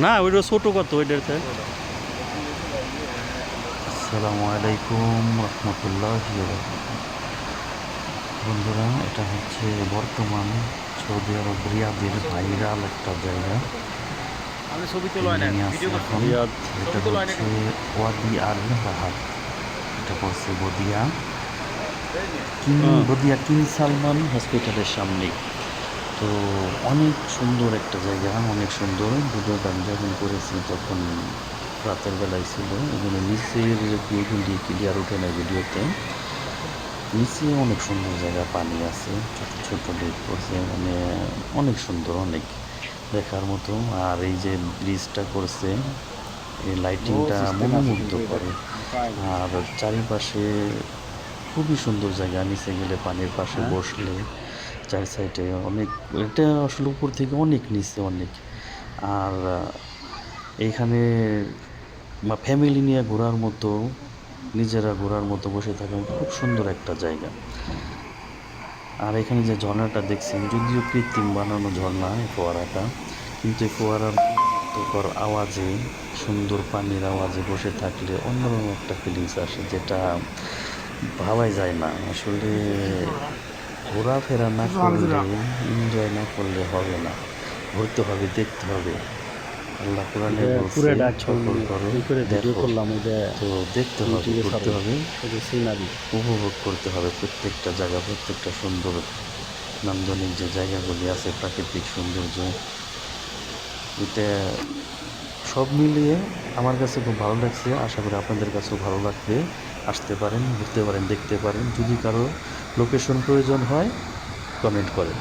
না ওইটা ছোটো কত ওইটাতে। আসসালামু আলাইকুম রহমতুল্লাহ। বন্ধুরা, এটা হচ্ছে বর্তমান সৌদি আরব রিয়াদের ভাইরাল একটা জায়গা। এখন রিয়াদ এটা হচ্ছে ওয়াদি আল রাহাব, এটা পড়ছে বদিয়া বদিয়া কিং সালমান হসপিটালের সামনেই। তো অনেক সুন্দর একটা জায়গা, অনেক সুন্দর। ভিডিওটা আমি যখন করেছি তখন রাতের বেলায় ছিল, এখানে নিচের ভিউগুলি ক্লিয়ার ওঠে না ভিডিওতে। নিচে অনেক সুন্দর জায়গা, পানি আছে, ছোট ছোট লেক করছে, মানে অনেক সুন্দর, অনেক দেখার মতো। আর এই যে ব্রিজটা করছে, এই লাইটিংটা মনোমুগ্ধ করে। আর চারিপাশে খুবই সুন্দর জায়গা, নিচে গেলে পানির পাশে বসলে চার সাইডে অনেক, এটা আসলে উপর থেকে অনেক নিচে অনেক। আর এইখানে ফ্যামিলি নিয়ে ঘোরার মতো, নিজেরা ঘোরার মতো বসে থাকার মতো খুব সুন্দর একটা জায়গা। আর এখানে যে ঝর্ণাটা দেখছেন, যদিও কৃত্রিম বানানো ঝর্ণা এই ফোয়ারাটা, কিন্তু এই ফোয়ারার মুক্তকর আওয়াজে, সুন্দর পানির আওয়াজে বসে থাকলে অন্যরকম একটা ফিলিংস আসে, যেটা ভাবাই যায় না আসলে। ঘোরাফেরা না করলে, এনজয় না করলে হবে না, ঘুরতে হবে, দেখতে হবে। আল্লাহ কোরআনে বলছে সকল করো দেখো, তো দেখতে হবে, ঘুরতে হবে, উপভোগ করতে হবে প্রত্যেকটা জায়গা, প্রত্যেকটা সুন্দর নান্দনিক যে জায়গাগুলি আছে, প্রাকৃতিক সৌন্দর্য, এটা সব মিলিয়ে আমার কাছে খুব ভালো লাগছে। আশা করি আপনাদের কাছেও ভালো লাগবে। আসতে পারেন, ঘুরতে পারেন, দেখতে পারেন। যদি কারো লোকেশন প্রয়োজন হয় কমেন্ট করেন।